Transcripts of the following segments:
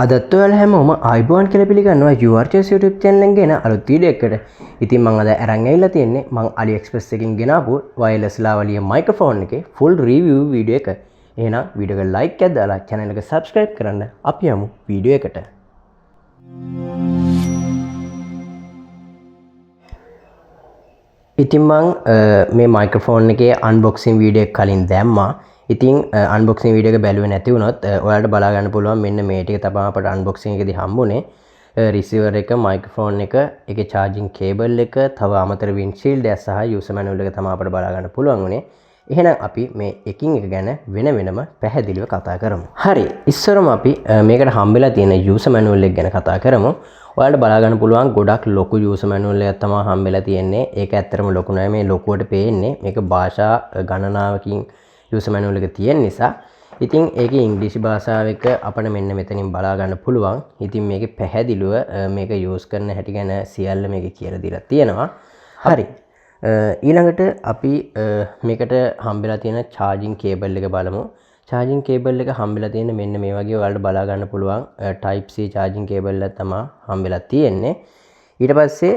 අදත් ඔයාලා හැමෝම ආයිබෝන් කියලා පිළිගන්නවා URTS YouTube channel එකෙන් ගෙන අලුත් වීඩියෝ එකකට. ඉතින් මම අද අරන් ඇවිල්ලා තියෙන්නේ මම AliExpress එකකින් ගෙනාපු wireless lavalier microphone එකේ full review වීඩියෝ එක. එහෙනම් වීඩියෝ එක like එකක් දාලා channel එක subscribe කරන්න. අපි යමු වීඩියෝ එකට. ඉතින් මම මේ microphone එකේ unboxing වීඩියෝ එක කලින් දැම්මා. ඉතින් unboxing වීඩියෝ එක බැලුවේ නැති වුණොත් ඔයාලට බලා ගන්න පුළුවන් මෙන්න මේ ටික තමයි අපට unboxing එකේදී හම්බුනේ. receiver එක, microphone එක, ඒකේ charging cable එක, තව අමතර windshield එක සහ user manual එක තමයි අපට බලා ගන්න පුළුවන් උනේ. එහෙනම් අපි මේ එකින් එක ගැන වෙනම පැහැදිලිව කතා කරමු. හරි. ඉස්සරම අපි මේකට හම්බෙලා තියෙන user manual එක ගැන කතා කරමු. ඔයාලට බලා ගන්න පුළුවන් ගොඩක් ලොකු user manual එකක් තමයි හම්බෙලා තියෙන්නේ. ඒක ඇත්තටම ලොකු නෑ. මේ ලොකුවට පේන්නේ. මේක භාෂා ගණනාවකින් user manual එක තියෙන නිසා ඉතින් ඒකේ ඉංග්‍රීසි භාෂාව එක අපිට මෙන්න මෙතනින් බලා ගන්න පුළුවන්. ඉතින් මේකේ පැහැදිලිව මේක use කරන හැටි ගැන සියල්ල මේකේ කියලා දීලා තියෙනවා. හරි. ඊළඟට අපි මේකට හම්බෙලා තියෙන charging cable එක බලමු. charging cable එක හම්බෙලා තියෙන්නේ මෙන්න මේ වගේ ඔයාලට බලා ගන්න පුළුවන් type C charging cable එක තමයි හම්බෙලා තියෙන්නේ. ඊට පස්සේ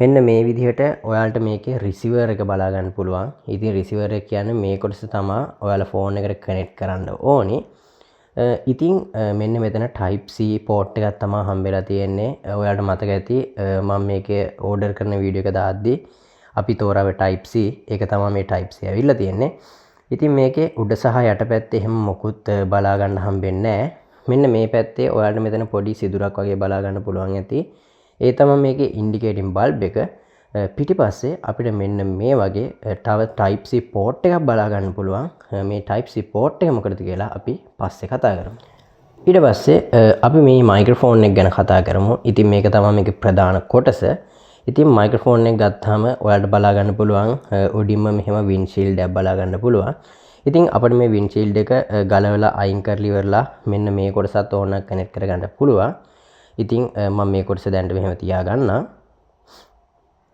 මෙන්න මේ විදිහට ඔයාලට මේකේ receiver එක බලා ගන්න පුළුවන්. ඉතින් receiver එක කියන්නේ මේ කොටස තමයි ඔයාලා phone එකට connect කරන්න ඕනි. ඉතින් මෙන්න මෙතන type C port එකක් තමයි හම්බෙලා තියෙන්නේ. ඔයාලට මතක ඇති මම මේකේ order කරන වීඩියෝ එක දාද්දි අපි තෝරාවේ type C. ඒක තමයි මේ type C ඇවිල්ලා තියෙන්නේ. ඉතින් මේකේ උඩ සහ යට පැත්තේ එහෙම මොකුත් බලා ගන්න හම්බෙන්නේ නැහැ. මෙන්න මේ පැත්තේ ඔයාලට මෙතන පොඩි සිදුරක් වගේ බලා ගන්න පුළුවන් ඇති. ඒ තමයි මේකේ ඉන්ඩිකේටින් බල්බ් එක. පිටිපස්සේ අපිට මෙන්න මේ වගේ තව type C port එකක් බලා ගන්න පුළුවන්. මේ type C port එක මොකටද කියලා අපි පස්සේ කතා කරමු. ඊට පස්සේ අපි මේ microphone එක ගැන කතා කරමු. ඉතින් මේක තමයි මේකේ ප්‍රධාන කොටස. ඉතින් microphone එක ගත්තාම ඔයාලට බලා ගන්න පුළුවන් උඩින්ම මෙහෙම windshield එකක් බලා ගන්න පුළුවන්. ඉතින් අපිට මේ windshield එක ගලවලා අයින් කරලා ඉවරලා මෙන්න මේ කොටසත් ඕනක් කනෙක්ට් කරගන්න පුළුවන්. ඉතින් මම මේ කොටස දැන්ට මෙහෙම තියා ගන්නම්.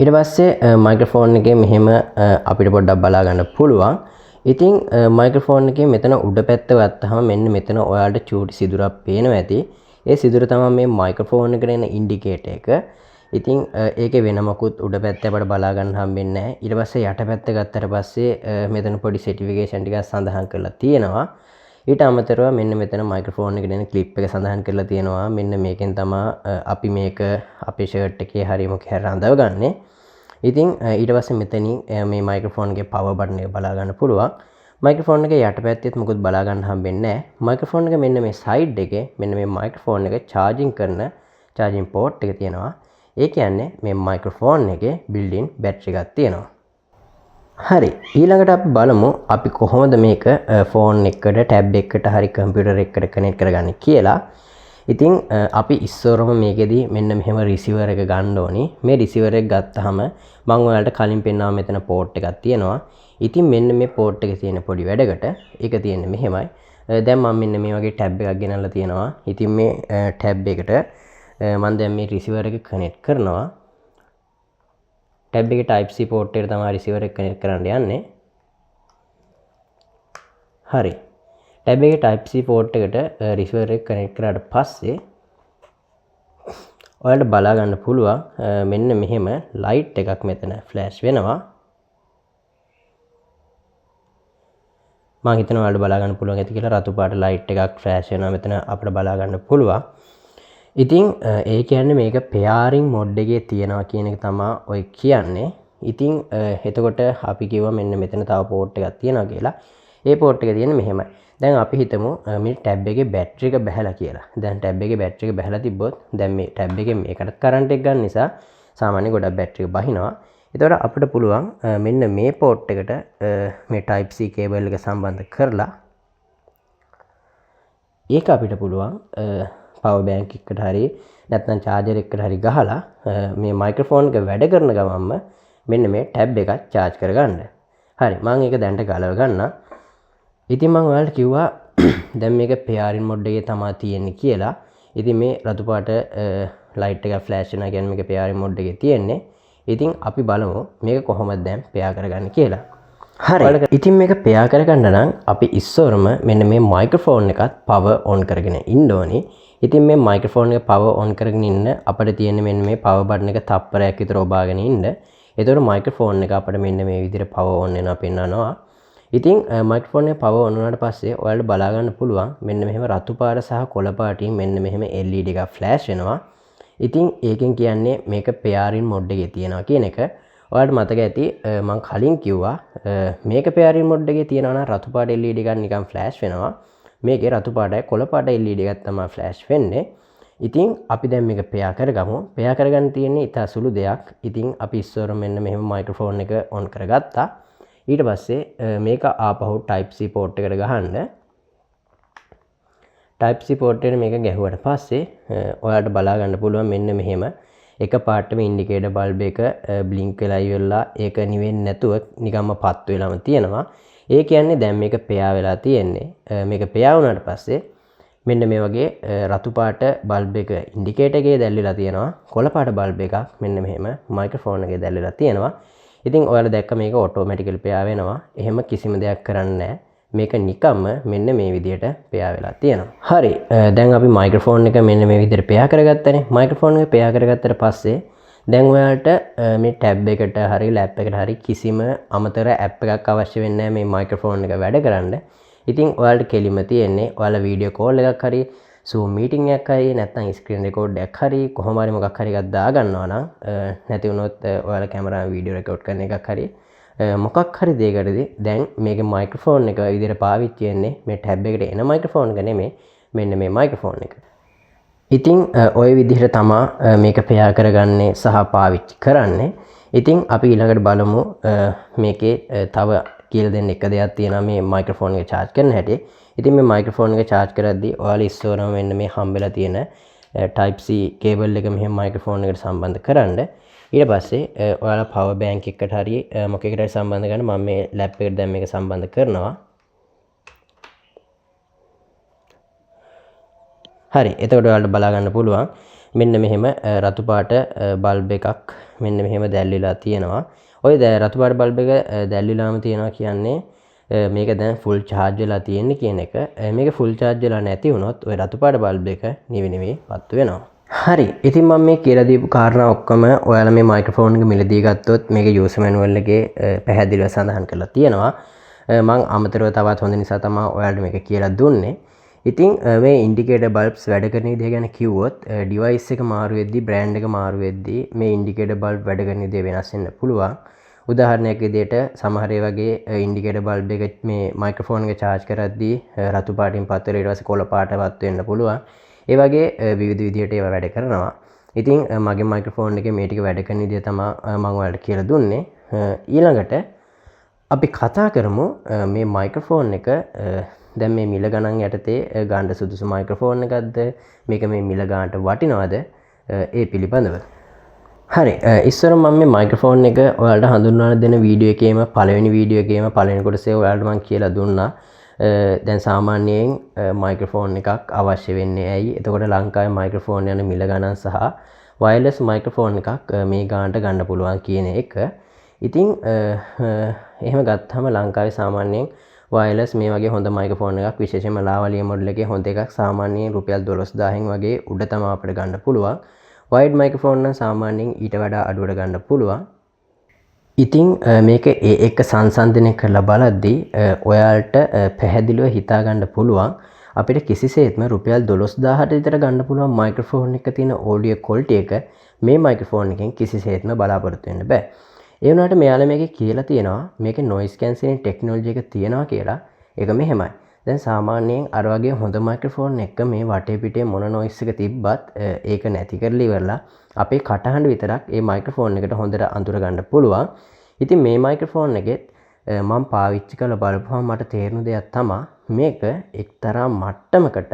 ඊට පස්සේ මයික්‍රොෆෝන් එකේ මෙහෙම අපිට පොඩ්ඩක් බලා ගන්න පුළුවන්. ඉතින් මයික්‍රොෆෝන් එකේ මෙතන උඩ පැත්ත ගත්තාම මෙන්න මෙතන ඔයාලට චූටි සිදුරක් පේනවා ඇති. ඒ සිදුර තමයි මේ මයික්‍රොෆෝන් එකට එන ඉන්ඩිකේටර් එක. ඉතින් ඒකේ වෙන මොකුත් උඩ පැත්තේ අපිට බලා ගන්න හම්බෙන්නේ නැහැ. ඊට පස්සේ යට පැත්ත ගත්තට පස්සේ මෙතන පොඩි සර්ටිෆිකේෂන් ටිකක් සඳහන් කරලා තියෙනවා. ඊට අමතරව මෙන්න මෙතන මයික්‍රොෆෝන් එකට එන ක්ලිප් එක සඳහන් කරලා තියෙනවා. මෙන්න මේකෙන් තමයි අපි මේක අපේ ෂර්ට් එකේ හරි මොකේ හරි අඳවගන්නේ. ඉතින් ඊට පස්සේ මෙතනින් මේ මයික්‍රොෆෝන් එකේ පවර් බටන් එක බලා ගන්න පුළුවන්. මයික්‍රොෆෝන් එකේ යට පැත්තෙත් මොකුත් බලා ගන්න හම්බෙන්නේ නැහැ. මයික්‍රොෆෝන් එක මෙන්න මේ සයිඩ් එකේ මෙන්න මේ මයික්‍රොෆෝන් එක charging කරන charging port එක තියෙනවා. ඒ කියන්නේ මේ මයික්‍රොෆෝන් එකේ built-in battery එකක් තියෙනවා. හරි. ඊළඟට අපි බලමු අපි කොහොමද මේක ෆෝන් එකට, ටැබ් එකකට හරි කම්පියුටර් එකකට කනෙක්ට් කරගන්නේ කියලා. ඉතින් අපි ඉස්සරම මේකෙදී මෙන්න මෙහෙම රිසීවර් එක ගන්න ඕනි. මේ රිසීවර් එක ගත්තාම මම ඔයාලට කලින් පෙන්නනවා මෙතන පෝට් එකක් තියෙනවා. ඉතින් මෙන්න මේ පෝට් එකේ තියෙන පොඩි වැඩකට ඒක තියෙන්නේ මෙහෙමයි. දැන් මම මෙන්න මේ වගේ ටැබ් එකක් ගෙනල්ලා තියෙනවා. ඉතින් මේ ටැබ් එකට මම දැන් මේ රිසීවර් එක කනෙක්ට් කරනවා. ටැබ් එකේ type C port එකට තමයි receiver එක connect කරන්න යන්නේ. හරි. ටැබ් එකේ type C port එකට receiver එක connect කරාට පස්සේ ඔයාලට බලා ගන්න පුළුවන් මෙන්න මෙහෙම light එකක් මෙතන flash වෙනවා. මම හිතනවා ඔයාලට බලා ගන්න පුළුවන් ඇති කියලා රතු පාට light එකක් flash වෙනවා මෙතන අපිට බලා ගන්න පුළුවන්. ඉතින් ඒ කියන්නේ මේක pairing mode එකේ තියෙනවා කියන එක තමයි ඔය කියන්නේ. ඉතින් එතකොට අපි කිව්වා මෙන්න මෙතන තව port එකක් තියෙනවා කියලා. ඒ port එක තියෙන්නේ මෙහෙමයි. දැන් අපි හිතමු මේ tab එකේ battery එක බහැලා කියලා. දැන් tab එකේ battery එක බහැලා තිබ්බොත් දැන් මේ tab එකේ මේකට current එක ගන්න නිසා සාමාන්‍ය ගොඩක් battery එක බහිනවා. එතකොට අපිට පුළුවන් මෙන්න මේ port එකට මේ type C cable එක සම්බන්ධ කරලා ඒක අපිට පුළුවන් power bank එකකට හරි නැත්නම් charger එකකට හරි ගහලා මේ microphone එක වැඩ කරන ගමන්ම මෙන්න මේ tab එක charge කරගන්න. හරි මම ඒක දැන්ට ගලව ගන්නම්. ඉතින් මම ඔයාලට කිව්වා දැන් මේක pairing mode එකේ තමයි තියෙන්නේ කියලා. ඉතින් මේ රතු පාට light එක flash වෙනවා කියන්නේ මේක pairing mode එකේ තියෙන්නේ. ඉතින් අපි බලමු මේක කොහොමද දැන් pair කරගන්නේ කියලා. හරි. ඉතින් මේක pair කරගන්න නම් අපි ඉස්සරම මෙන්න මේ microphone එකත් power on කරගෙන ඉන්න ඕනේ. ඉතින් මේ මයික්‍රොෆෝන් එක පවර් ඔන් කරගෙන ඉන්න අපිට තියෙන්නේ මෙන්න මේ පවර් බටන් එක තප්පරයක් විතර ඔබාගෙන ඉන්න. එතකොට මයික්‍රොෆෝන් එක අපිට මෙන්න මේ විදිහට පවර් ඔන් වෙනවා පෙන්නනවා. ඉතින් මයික්‍රොෆෝන් එක පවර් ඔන් වුණාට පස්සේ ඔයාලට බලා ගන්න පුළුවන් මෙන්න මෙහෙම රතු පාට සහ කොළ පාටින් මෙන්න මෙහෙම LED එකක් ෆ්ලෑෂ් වෙනවා. ඉතින් ඒකෙන් කියන්නේ මේක පෙයාරින් මොඩ් එකේ තියෙනවා කියන එක. ඔයාලට මතක ඇති මම කලින් කිව්වා මේක පෙයාරින් මොඩ් එකේ තියෙනවා නම් රතු පාට LED එකක් නිකන් ෆ්ලෑෂ් වෙනවා. මේකේ රතු පාටයි කොළ පාට LED එකක් තමයි ෆ්ලෑෂ් වෙන්නේ. ඉතින් අපි දැන් මේක පෙයා කරගමු. පෙයා කරගන්න තියෙන්නේ ඉතා සුළු දෙයක්. ඉතින් අපි ඉස්සර මෙන්න මෙහෙම මයික්‍රොෆෝන් එක ඔන් කරගත්තා. ඊට පස්සේ මේක ආපහු Type C port එකට ගහන්න. Type C port එකට මේක ගැහුවට පස්සේ ඔයාලට බලා ගන්න පුළුවන් මෙන්න මෙහෙම එක පාටම ඉන්ඩිකේටර් බල්බ් එක බ්ලින්ක් වෙලා ඉවරලා ඒක නිවෙන්නේ නැතුව නිකම්ම පත් වෙලාම තියෙනවා. ඒ කියන්නේ දැන් මේක පෙයා වෙලා තියෙන්නේ. මේක පෙයා වුණාට පස්සේ මෙන්න මේ වගේ රතු පාට බල්බ් එක ඉන්ඩිකේටර් එකේ දැල්ලිලා තියෙනවා. කොළ පාට බල්බ් එකක් මෙන්න මෙහෙම මයික්‍රොෆෝන් එකේ දැල්ලිලා තියෙනවා. ඉතින් ඔයාලා දැක්ක මේක ඔටෝමැටිකලි පෙයා වෙනවා. එහෙම කිසිම දෙයක් කරන්නේ නැහැ. මේක නිකම්ම මෙන්න මේ විදිහට පෙයා වෙලා තියෙනවා. හරි. දැන් අපි මයික්‍රොෆෝන් එක මෙන්න මේ විදිහට පෙයා කරගත්තානේ. මයික්‍රොෆෝන් එක පෙයා කරගත්තට පස්සේ දැන් ඔයාලට මේ ටැබ් එකට හරි ලැප් එකට හරි කිසිම අමතර ඇප් එකක් අවශ්‍ය වෙන්නේ නැහැ මේ මයික්‍රොෆෝන් එක වැඩ කරන්න. ඉතින් ඔයාලට කෙලිම තියෙන්නේ ඔයාලා වීඩියෝ කෝල් එකක් හරි Zoom meeting එකක් හරි නැත්නම් screen record එකක් හරි කොහොම හරි මොකක් හරි එකක් දා ගන්නවා නම් නැති වුණොත් ඔයාලා කැමරාවෙන් වීඩියෝ රෙකෝඩ් කරන එකක් හරි මොකක් හරි දෙයකටදී දැන් මේකේ මයික්‍රොෆෝන් එක විදිහට පාවිච්චි වෙන්නේ මේ ටැබ් එකට එන මයික්‍රොෆෝන් එක නෙමෙයි මෙන්න මේ මයික්‍රොෆෝන් එක. ඉතින් ওই විදිහට තමයි මේක පෙයා කරගන්නේ සහ පාවිච්චි කරන්නේ. ඉතින් අපි ඊළඟට බලමු මේකේ තව කියලා දෙන්න එක දෙයක් තියෙනවා මේ මයික්‍රොෆෝන් එක charge කරන හැටි. ඉතින් මේ මයික්‍රොෆෝන් එක charge කරද්දී ඔයාලා ඉස්සරහම මෙන්න මේ හම්බෙලා තියෙන Type C cable එක මෙහෙම මයික්‍රොෆෝන් එකට සම්බන්ධ කරන්න. ඊට පස්සේ ඔයාලා power bank එකකට හරි මොකෙකට හරි සම්බන්ධ කරන්න. මම මේ ලැප් එකට දැන් මේක සම්බන්ධ කරනවා. හරි. එතකොට ඔයාලට බලා ගන්න පුළුවන් මෙන්න මෙහෙම රතු පාට බල්බ් එකක් මෙන්න මෙහෙම දැල්ලිලා තියෙනවා. ඔය රතු පාට බල්බ් එක දැල්ලිලාම තියෙනවා කියන්නේ මේක දැන් ෆුල් charge වෙලා තියෙන්නේ කියන එක. මේක ෆුල් charge වෙලා නැති වුණොත් ඔය රතු පාට බල්බ් එක නිවි පත්තු වෙනවා. හරි. ඉතින් මම මේ කියලා දීපු කාරණා ඔක්කොම ඔයාලා මේ මයික්‍රොෆෝන් එක මිලදී ගත්තොත් මේකේ user manual එකේ පැහැදිලිව සඳහන් කරලා තියෙනවා. මම අමතරව තවත් හොඳ නිසා තමයි ඔයාලට මේක කියලා දුන්නේ. ඉතින් මේ ඉන්ඩිකේටර් බල්බ්ස් වැඩ කරන විදිහ ගැන කිව්වොත් ඩිවයිස් එක මාරු වෙද්දී බ්‍රෑන්ඩ් එක මාරු වෙද්දී මේ ඉන්ඩිකේටර් බල්බ් වැඩ කරන විදිහ වෙනස් වෙන්න පුළුවන්. උදාහරණයක් විදිහට සමහර ඒ වගේ ඉන්ඩිකේටර් බල්බ් එක මේ මයික්‍රොෆෝන් එක charge කරද්දී රතු පාටින් පත් වෙලා ඊට පස්සේ කොළ පාටවත් වෙන්න පුළුවන්. ඒ වගේ විවිධ විදිහට ඒවා වැඩ කරනවා. ඉතින් මගේ මයික්‍රොෆෝන් එකේ මේ ටික වැඩ කරන විදිහ තමයි මම ඔයාලට කියලා දුන්නේ. ඊළඟට අපි කතා කරමු මේ මයික්‍රොෆෝන් එක දැන් මේ මිල ගණන් යටතේ ගන්න සුදුසු මයික්‍රොෆෝන් එකක්ද මේක මේ මිල ගන්නට වටිනවද ඒ පිළිබඳව. හරි. ඉස්සර මම මේ මයික්‍රොෆෝන් එක ඔයාලට හඳුන්වලා දෙන වීඩියෝ එකේම පළවෙනි වීඩියෝ එකේම පළවෙනි කොටසේ ඔයාලට මම කියලා දුන්නා. දැන් සාමාන්‍යයෙන් මයික්‍රොෆෝන් එකක් අවශ්‍ය වෙන්නේ ඇයි? එතකොට ලංකාවේ මයික්‍රොෆෝන් යන මිල ගණන් සහ වයර්ලස් මයික්‍රොෆෝන් එකක් මේ ගානට ගන්න පුළුවන් කියන එක. ඉතින් එහෙම ගත්තාම ලංකාවේ සාමාන්‍යයෙන් වයර්ලස් මේ වගේ හොඳ මයික්‍රොෆෝන් එකක් විශේෂයෙන්ම ලාවලිය මොඩල් එකේ හොඳ එකක් සාමාන්‍යයෙන් රුපියල් 12000න් වගේ උඩ තමයි අපිට ගන්න පුළුවන්. වයිඩ් මයික්‍රොෆෝන් නම් සාමාන්‍යයෙන් ඊට වඩා අඩුවට ගන්න පුළුවන්. ඉතින් මේක ඒ එක්ක සංසන්දනය කරලා බලද්දී ඔයාලට පැහැදිලිව හිතා ගන්න පුළුවන් අපිට කිසිසේත්ම රුපියල් 12000ට විතර ගන්න පුළුවන් මයික්‍රොෆෝන් එක තියෙන ඔඩියෝ ක්වොලිටි එක මේ මයික්‍රොෆෝන් එකෙන් කිසිසේත්ම බලාපොරොත්තු වෙන්න බෑ. ඒ වුණාට මෙයාලා මේකේ කියලා තියෙනවා මේකේ noise cancelling technology එක තියෙනවා කියලා. ඒක මෙහෙමයි. දැන් සාමාන්‍යයෙන් අර වගේ හොඳ මයික්‍රොෆෝන් එක මේ වටේ පිටේ මොන noise එක තිබ්බත් ඒක නැති කරලා ඉවරලා අපේ කටහඬ විතරක් ඒ මයික්‍රොෆෝන් එකට හොඳට අඳුර ගන්න පුළුවන්. ඉතින් මේ මයික්‍රොෆෝන් එකෙත් මම පාවිච්චි කරලා බලපුවම මට තේරුණ දෙයක් තමයි මේක එක්තරා මට්ටමකට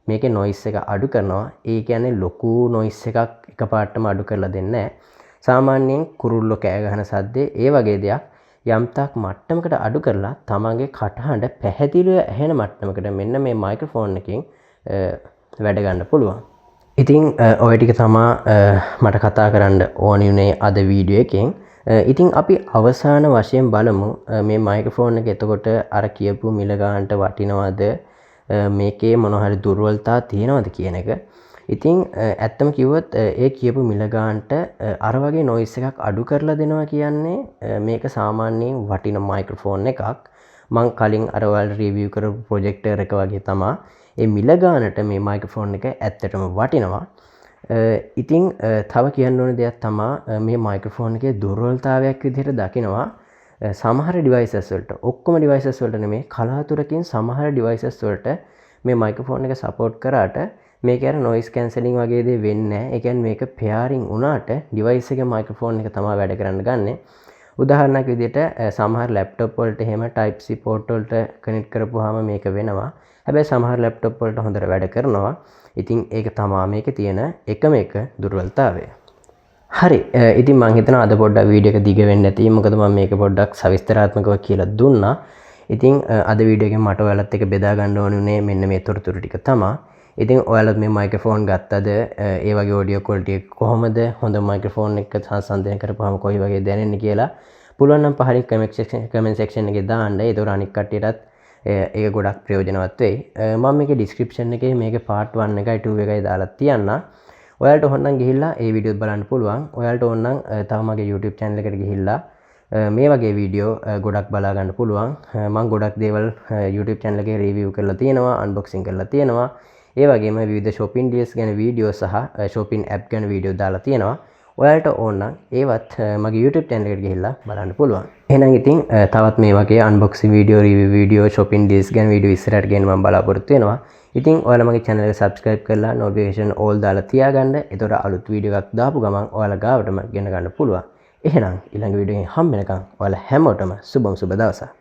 මේකේ noise එක අඩු කරනවා. ඒ කියන්නේ ලොකු noise එකක් එකපාරටම අඩු කරලා දෙන්නේ නැහැ. සාමාන්‍යයෙන් කුරුල්ලෝ කෑ ගහන සද්දේ ඒ වගේ දෙයක් යම්තාක් මට්ටමකට අඩු කරලා තමන්ගේ කටහඬ පැහැදිලිව ඇහෙන මට්ටමකට මෙන්න මේ මයික්‍රොෆෝන් එකෙන් වැඩ ගන්න පුළුවන්. ඉතින් ඔය ටික තමයි මට කතා කරන්න ඕනි වුණේ අද වීඩියෝ එකෙන්. ඉතින් අපි අවසාන වශයෙන් බලමු මේ මයික්‍රොෆෝන් එක එතකොට අර කියපු මිල ගන්නට වටිනවද මේකේ මොනහරි දුර්වලතා තියෙනවද කියන එක. ඉතින් ඇත්තම කිව්වොත් ඒ කියපු මිල ගානට අර වගේ නොයිස් එකක් අඩු කරලා දෙනවා කියන්නේ මේක සාමාන්‍යයෙන් වටින මයික්‍රොෆෝන් එකක්. මං කලින් අර ඔයාලට රිවිව් කරපු ප්‍රොජෙක්ටර් එක වගේ තමයි. ඒ මිල ගානට මේ මයික්‍රොෆෝන් එක ඇත්තටම වටිනවා. ඉතින් තව කියන්න ඕන දෙයක් තමයි මේ මයික්‍රොෆෝන් එකේ දුර්වලතාවයක් විදිහට දකිනවා. සමහර ඩිවයිසස් වලට ඔක්කොම ඩිවයිසස් වලට නෙමෙයි කලාතුරකින් සමහර ඩිවයිසස් වලට මේ මයික්‍රොෆෝන් එක සපෝට් කරාට මේක අර නොයිස් කැන්සලින් වගේ දේ වෙන්නේ නැහැ. ඒ කියන්නේ මේක පෙයාරින් වුණාට ඩිවයිස් එකේ මයික්‍රොෆෝන් එක තමයි වැඩ කරන්න ගන්නෙ. උදාහරණයක් විදිහට සමහර ලැප්ටොප් වලට එහෙම Type C port වලට කනෙක්ට් කරපුවාම මේක වෙනවා. හැබැයි සමහර ලැප්ටොප් වලට හොඳට වැඩ කරනවා. ඉතින් ඒක තමයි මේකේ තියෙන එකම එක දුර්වලතාවය. හරි. ඉතින් මම හිතනවා අද පොඩ්ඩක් වීඩියෝ එක දිග වෙන්න ඇති. මොකද මම මේක පොඩ්ඩක් සවිස්තරාත්මකව කියලා දුන්නා. ඉතින් අද වීඩියෝ එකෙන් මට ඔයාලත් එක්ක බෙදා ගන්න ඕනේ මෙන්න මේ තොරතුරු ටික තමයි. ඉතින් ඔයාලත් මේ මයික්‍රොෆෝන් ගත්තද ඒ වගේ ඔඩියෝ ක්වොලිටි එක කොහොමද හොඳ මයික්‍රොෆෝන් එක සංසන්දනය කරපුවාම කොයි වගේ දැනෙන්නේ කියලා පුළුවන් නම් පහලින් කමෙන්ට් සෙක්ෂන් එකේ දාන්න. ඒතකොට අනික් කට්ටියටත් ඒක ගොඩක් ප්‍රයෝජනවත් වෙයි. මම මේකේ ඩිස්ක්‍රිප්ෂන් එකේ මේකේ part 1 එකයි 2 එකයි දාලා තියන්න. ඔයාලට ඕනනම් ගිහිල්ලා ඒ වීඩියෝත් බලන්න පුළුවන්. ඔයාලට ඕනනම් තව මගේ YouTube channel එකට ගිහිල්ලා මේ වගේ වීඩියෝ ගොඩක් බලා ගන්න පුළුවන්. මම ගොඩක් දේවල් YouTube channel එකේ රිවිව් කරලා තියෙනවා, අන්බොක්සින් කරලා තියෙනවා. ඒ වගේම විවිධ shopping deals ගැන වීඩියෝ සහ shopping app ගැන වීඩියෝ දාලා තියෙනවා. ඔයාලට ඕනනම් ඒවත් මගේ YouTube channel එකට ගිහිල්ලා බලන්න පුළුවන්. එහෙනම් ඉතින් තවත් මේ වගේ unboxing video, review video, shopping deals ගැන වීඩියෝ ඉස්සරහට ගෙන මම බලාපොරොත්තු වෙනවා. ඉතින් ඔයාලා මගේ channel එක subscribe කරලා notification all දාලා තියාගන්න. එතකොට අලුත් වීඩියෝ එකක් දාපු ගමන් ඔයාලා ගාවටම ගෙන ගන්න පුළුවන්. එහෙනම් ඊළඟ වීඩියෝ එකෙන් හම්බ වෙනකන් ඔයාලා හැමෝටම සුබම සුබ දවසක්.